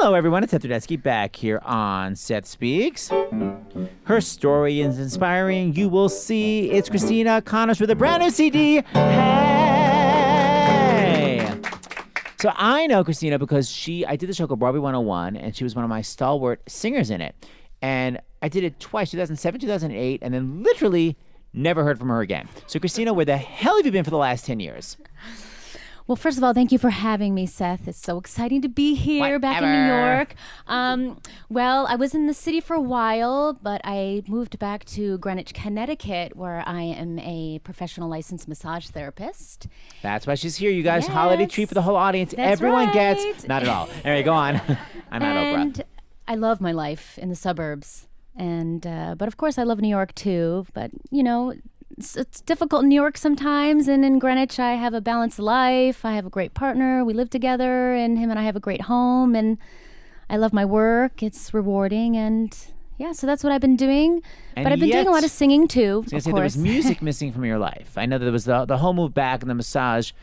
Hello, everyone. It's Seth Rudetsky back here on Seth Speaks. Her story is inspiring. You will see. It's Christina Connors with a brand new CD. Hey! So I know Christina because I did the show called Broadway 101, and she was one of my stalwart singers in it. And I did it twice, 2007, 2008, and then literally never heard from her again. So Christina, where the hell have you been for the last 10 years? Well, first of all, thank you for having me, Seth. It's so exciting to be here back in New York. Well, I was in the city for a while, but I moved back to Greenwich, Connecticut, where I am a professional licensed massage therapist. That's why she's here, you guys. Yes. Holiday treat for the whole audience. That's Everyone right. gets, not at all. Anyway, go on. I'm not And Oprah. I love my life in the suburbs. And but of course, I love New York, too. But, you know, it's difficult in New York sometimes, and in Greenwich I have a balanced life. I have a great partner. We live together, and him and I have a great home, and I love my work. It's rewarding, and yeah, so that's what I've been doing. And but I've been doing a lot of singing too, of course. There was music missing from your life. I know that there was the whole move back, and the massage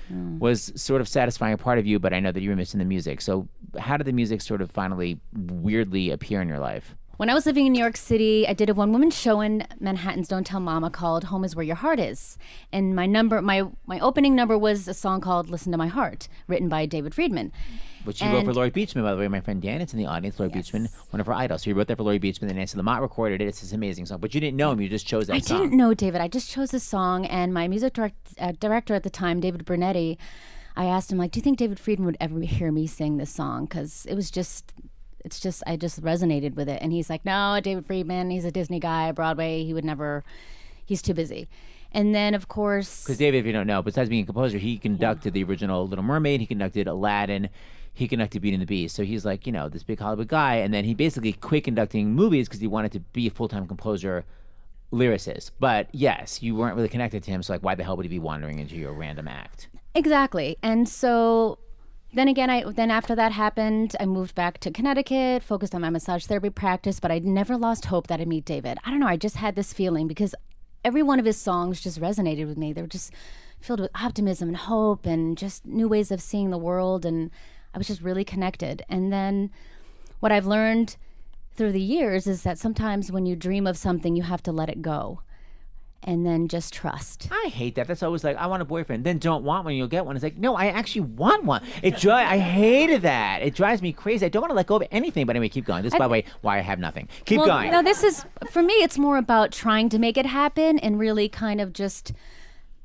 was sort of satisfying a part of you, but I know that you were missing the music. So how did the music sort of finally weirdly appear in your life? When I was living in New York City, I did a one-woman show in Manhattan's Don't Tell Mama called Home Is Where Your Heart Is. And my opening number was a song called Listen to My Heart, written by David Friedman. Which you wrote for Laurie Beachman, by the way. My friend Janet's in the audience. Laurie Beachman, one of her idols. So you wrote that for Laurie Beachman, and Nancy Lamont recorded it. It's this amazing song. But you didn't know him. You just chose that song. I didn't know David. I just chose this song, and my music director at the time, David Bernetti, I asked him, like, do you think David Friedman would ever hear me sing this song? Because I just resonated with it. And he's like, no, David Friedman, he's a Disney guy, Broadway, he would never, he's too busy. And then, of course... Because David, if you don't know, besides being a composer, he conducted the original Little Mermaid, he conducted Aladdin, he conducted Beauty and the Beast. So he's like, you know, this big Hollywood guy. And then he basically quit conducting movies because he wanted to be a full-time composer lyricist. But yes, you weren't really connected to him, so like, why the hell would he be wandering into your random act? Exactly. And so... Then again, after that happened, I moved back to Connecticut, focused on my massage therapy practice, but I never lost hope that I'd meet David. I don't know, I just had this feeling because every one of his songs just resonated with me. They were just filled with optimism and hope and just new ways of seeing the world, and I was just really connected. And then what I've learned through the years is that sometimes when you dream of something, you have to let it go. And then just trust. I hate that. That's always like, I want a boyfriend. Then don't want one, you'll get one. It's like, no, I actually want one. I hated that. It drives me crazy. I don't want to let go of anything. But anyway, keep going. This is, by the way, why I have nothing. Keep going. No, this is, for me, it's more about trying to make it happen and really kind of just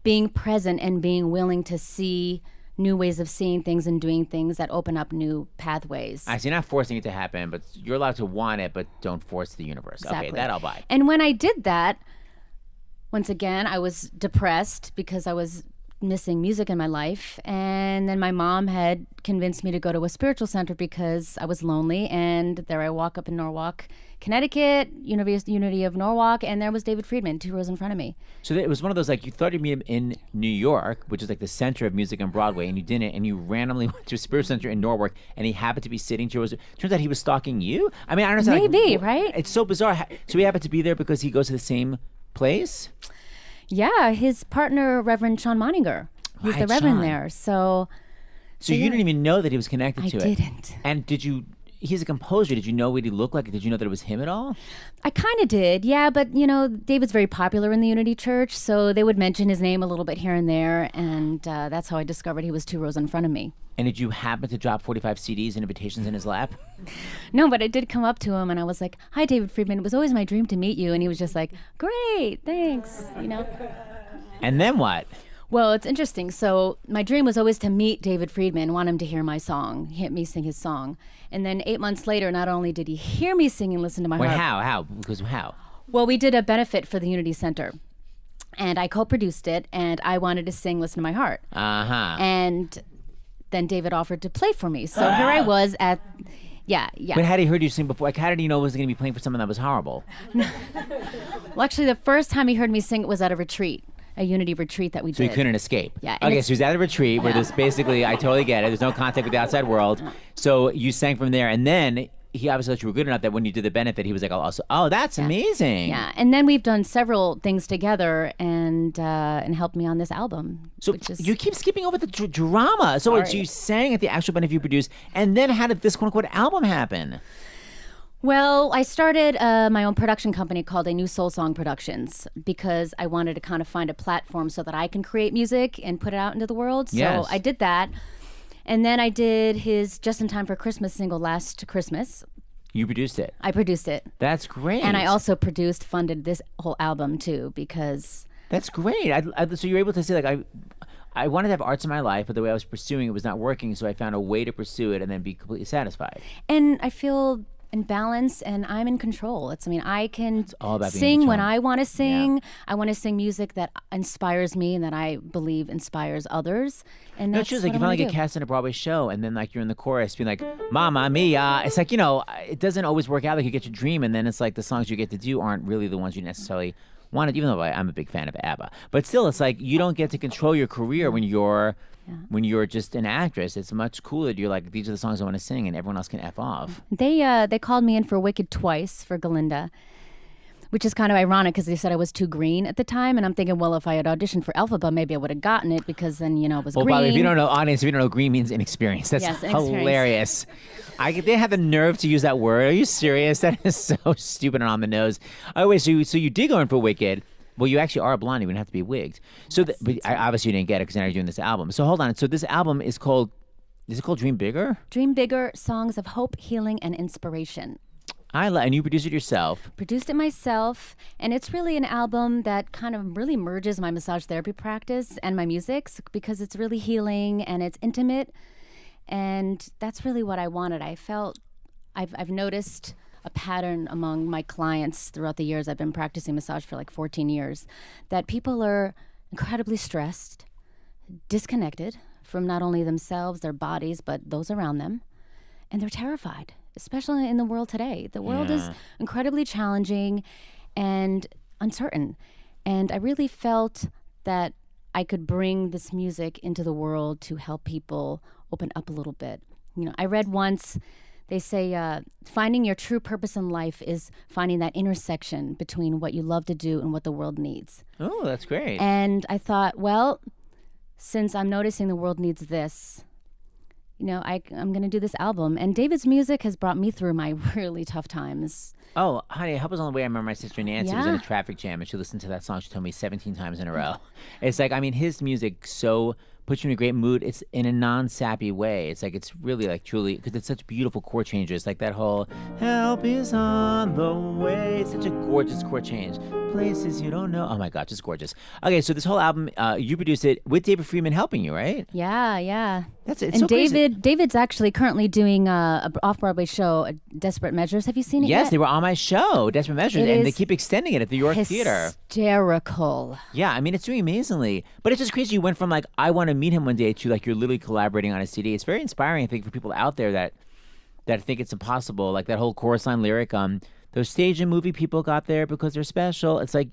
being present and being willing to see new ways of seeing things and doing things that open up new pathways. I see, you're not forcing it to happen, but you're allowed to want it, but don't force the universe. Exactly. Okay, that I'll buy. And when I did that, once again, I was depressed because I was missing music in my life. And then my mom had convinced me to go to a spiritual center because I was lonely. And there I walk up in Norwalk, Connecticut, Unity of Norwalk, and there was David Friedman, 2 rows in front of me. So it was one of those, like, you thought you'd meet him in New York, which is like the center of music on Broadway, and you didn't, and you randomly went to a spiritual center in Norwalk, and he happened to be sitting 2 rows. Turns out he was stalking you? I mean, I don't understand. Maybe, right? It's so bizarre. So he happened to be there because he goes to the same place? Yeah, his partner, Reverend Sean Moninger. He's Right, the Reverend Sean. there. So you didn't even know that he was connected to it? I didn't. And he's a composer. Did you know what he looked like? Did you know that it was him at all? I kind of did, yeah. But, you know, David's very popular in the Unity Church, so they would mention his name a little bit here and there, and that's how I discovered he was 2 rows in front of me. And did you happen to drop 45 CDs and invitations in his lap? No, but I did come up to him, and I was like, hi, David Friedman. It was always my dream to meet you. And he was just like, great, thanks, you know. And then what? Well, it's interesting. So my dream was always to meet David Friedman, want him to hear my song, hear me sing his song. And then 8 months later, not only did he hear me sing and listen to my Wait, heart. how? Because how? Well, we did a benefit for the Unity Center. And I co-produced it, and I wanted to sing Listen to My Heart. Uh-huh. And then David offered to play for me. So here I was at... Yeah. But had he heard you sing before? Like, how did he know he wasn't going to be playing for someone that was horrible? Well, actually, the first time he heard me sing, it was at a retreat. A Unity retreat that we did. So you couldn't escape. Yeah. Okay, so he's at a retreat where there's basically, I totally get it, there's no contact with the outside world. So you sang from there, and then he obviously thought you were good enough that when you did the benefit, he was like, oh, that's amazing. Yeah, and then we've done several things together and helped me on this album. So you keep skipping over the drama. So Sorry. you sang at the actual benefit you produced, and then how did this quote-unquote album happen? Well, I started my own production company called A New Soul Song Productions because I wanted to kind of find a platform so that I can create music and put it out into the world. So Yes. I did that. And then I did his Just in Time for Christmas single last Christmas. You produced it. I produced it. That's great. And I also funded this whole album too because... That's great. So you're able to say, like, I wanted to have arts in my life, but the way I was pursuing it was not working, so I found a way to pursue it and then be completely satisfied. And I feel in balance and I'm in control. I can all about being in sing when control. I want to sing. I want to sing music that inspires me and that I believe inspires others. And No, that's it's just what like you I wanna finally get do. cast in a Broadway show, and then like you're in the chorus being like, "Mamma Mia." It's like, it doesn't always work out like you get your dream, and then it's like the songs you get to do aren't really the ones you necessarily wanted. Even though I'm a big fan of ABBA, but still, it's like you don't get to control your career when you're just an actress. It's much cooler. You're like, these are the songs I want to sing, and everyone else can F off. They called me in for Wicked twice for Galinda, which is kind of ironic because they said I was too green at the time, and I'm thinking, well, if I had auditioned for Elphaba, maybe I would have gotten it because then it was Well, green. Bobby, if you don't know, green means inexperience. That's Yes, inexperience. hilarious. They have the nerve to use that word. Are you serious? That is so stupid and on the nose. Oh, wait, so you did go in for Wicked. Well, you actually are blonde. You wouldn't have to be wigged. So, but obviously you didn't get it because now you're doing this album. So hold on. So this album is called Dream Bigger? Dream Bigger, songs of hope, healing, and inspiration. And you produced it yourself. Produced it myself, and it's really an album that kind of really merges my massage therapy practice and my music because it's really healing and it's intimate, and that's really what I wanted. I've noticed a pattern among my clients throughout the years. I've been practicing massage for like 14 years, that people are incredibly stressed, disconnected from not only themselves, their bodies, but those around them, and they're terrified. Especially in the world today. The world is incredibly challenging and uncertain. And I really felt that I could bring this music into the world to help people open up a little bit. I read once, they say, finding your true purpose in life is finding that intersection between what you love to do and what the world needs. Oh, that's great. And I thought, well, since I'm noticing the world needs this, I'm going to do this album. And David's music has brought me through my really tough times. Oh, honey, help us on the way. I remember my sister Nancy was in a Yeah. traffic jam, and she listened to that song. She told me 17 times in a row. It's like, his music so puts you in a great mood. It's in a non-sappy way. It's like, it's really like truly, because it's such beautiful chord changes. Like that whole, help is on the way. It's such a gorgeous chord change. Places you don't know. Oh my God, just gorgeous. Okay, so this whole album, you produced it with David Freeman helping you, right? Yeah. It's And so crazy. David's actually currently doing a off-Broadway show, Desperate Measures. Have you seen it Yes, yet? they were on my show, Desperate Measures, It and they is keep extending it at the York Theater. Hysterical. Yeah, it's doing amazingly. But it's just crazy. You went from like, I want to meet him one day to like, you're literally collaborating on a CD. It's very inspiring, I think, for people out there that think it's impossible. Like that whole chorus line lyric, those stage and movie people got there because they're special. It's like,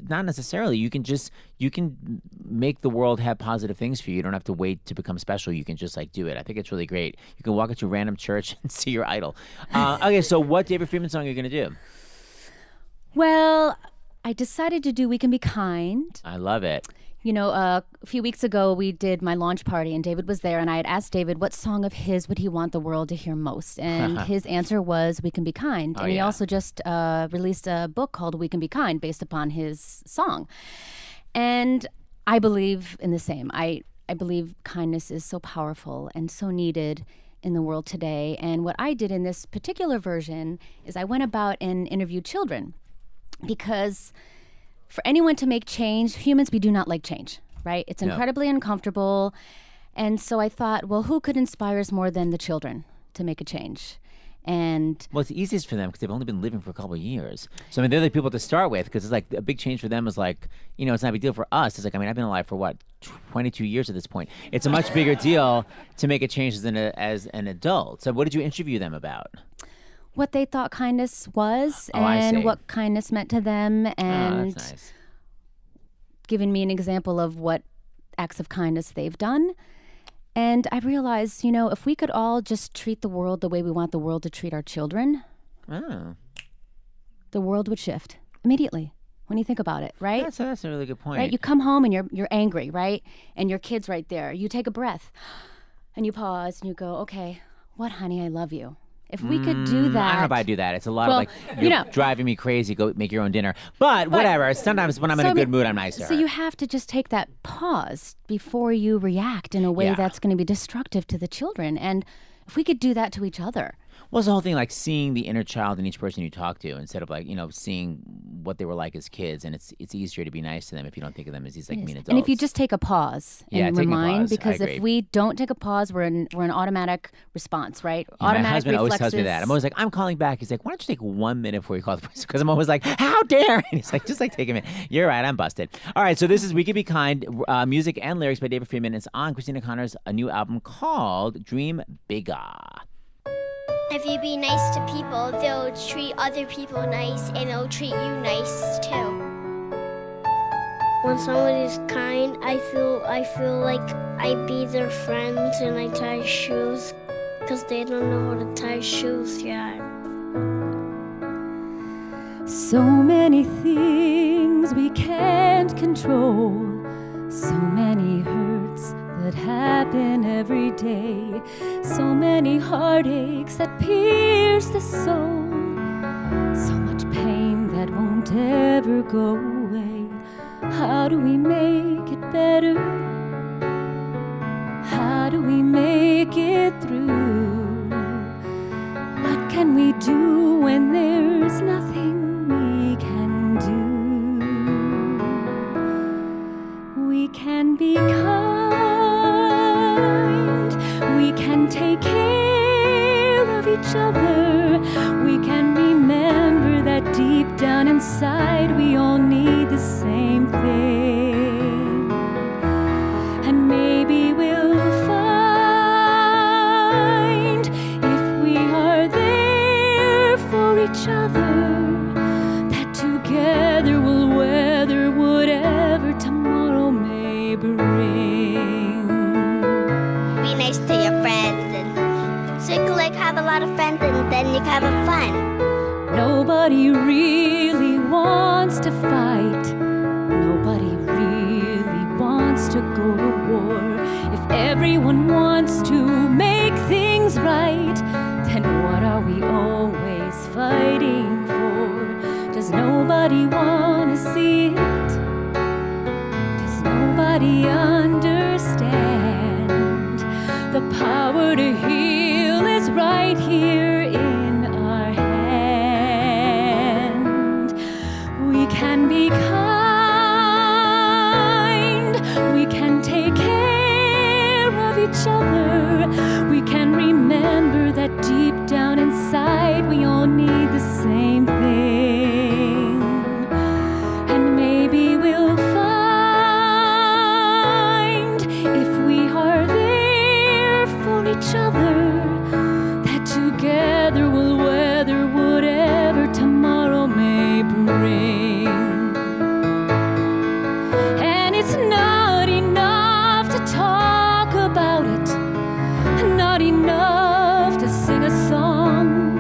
not necessarily. You can make the world have positive things for you. You don't have to wait to become special. You can just like do it. I think it's really great. You can walk into a random church and see your idol. Okay, so what David Freeman song are you going to do? Well, I decided to do We Can Be Kind. I love it. A few weeks ago, we did my launch party, and David was there, and I had asked David what song of his would he want the world to hear most, and his answer was We Can Be Kind. And he also just released a book called We Can Be Kind, based upon his song. And I believe in the same. I believe kindness is so powerful and so needed in the world today. And what I did in this particular version is I went about and interviewed children, because for anyone to make change, humans, we do not like change, right? It's incredibly uncomfortable. And so I thought, well, who could inspire us more than the children to make a change? And well, it's easiest for them because they've only been living for a couple of years. So they're the people to start with, because it's like a big change for them is like, it's not a big deal. For us, it's like, I've been alive for 22 years at this point. It's a much bigger deal to make a change as an adult. So what did you interview them about? what they thought kindness was I see. and what kindness meant to them, and that's nice. giving me an example of what acts of kindness they've done. And I realized, if we could all just treat the world the way we want the world to treat our children, the world would shift immediately when you think about it, right? That's a really good point. Right? You come home and you're angry, right? And your kid's right there. You take a breath and you pause and you go, okay, what, honey, I love you. If we could do that. I don't know if I do that. It's a lot of you're driving me crazy. Go make your own dinner. But whatever. Sometimes when I'm in a good mood, I'm nicer. So you have to just take that pause before you react in a way that's going to be destructive to the children. And if we could do that to each other. Well, it's the whole thing, like seeing the inner child in each person you talk to, instead of seeing what they were like as kids. And it's easier to be nice to them if you don't think of them as these mean adults. And if you just take a pause and remind, because if we don't take a pause, we're an automatic response, right? Yeah, automatic my husband reflexes. always tells me that. I'm always like, I'm calling back. He's like, why don't you take 1 minute before you call the police? Because I'm always like, how dare? And he's like, just take a minute. You're right, I'm busted. All right, so this is We Could Be Kind, music and lyrics by David Friedman. It's on Christina Connor's a new album called Dream Bigger. If you be nice to people, they'll treat other people nice, and they'll treat you nice too. When somebody's kind, I feel like I be their friends and I tie shoes, because they don't know how to tie shoes yet. So many things we can't control, so many hurts that happen every day, so many heartaches that pierce the soul, so much pain that won't ever go away. How do we make it better? How do we make it through? What can we do when there's nothing we can do? We can be kind. We can take care of each other. We can remember that deep down inside we all need the same thing. And maybe we'll find, if we are there for each other, that together we'll weather whatever tomorrow may bring. Be nice to your friends, and so you can have a lot of friends, and then you can have fun. Nobody really wants to fight. Nobody really wants to go to war. If everyone wants to make things right, then what are we always fighting for? Does nobody want to see it? Does nobody understand? The power to heal is right here in our hand. We can be kind. We can take care of each other. We can remember that deep down inside we all need the same thing. And maybe we'll find, if we are there for each other, that together we'll weather whatever tomorrow may bring. And it's not enough to talk about it, not enough to sing a song.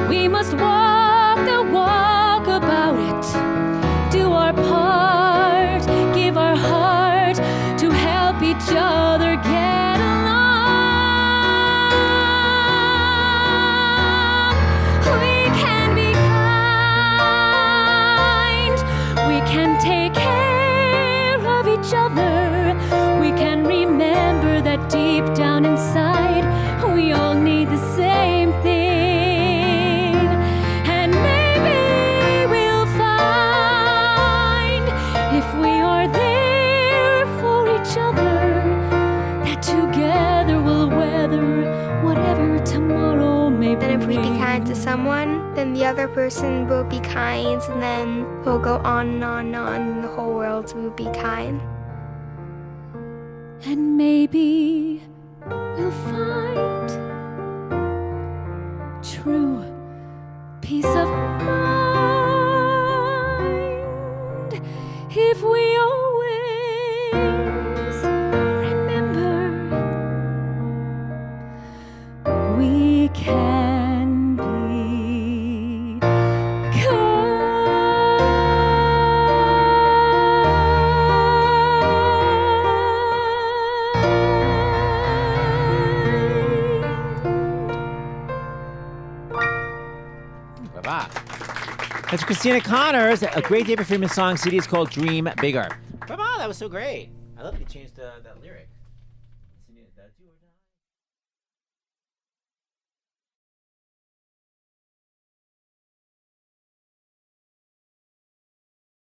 We must walk the walk about it, do our part, give our heart to help each other get along. We can be kind. We can take care of each other. We can remember that deep down inside we all need the same thing. And maybe we'll find, if we are there for each other, that together we'll weather whatever tomorrow may bring. And if we be kind to someone, then the other person will be kind, and then we'll go on and on and on, and the whole world will be kind. And maybe we'll find true peace of mind if we always remember Bye-bye. That's Christina Connors. A great David Friedman song. CD is called Dream Bigger. Bye-bye. That was so great. I love that you changed that lyric. Do or die.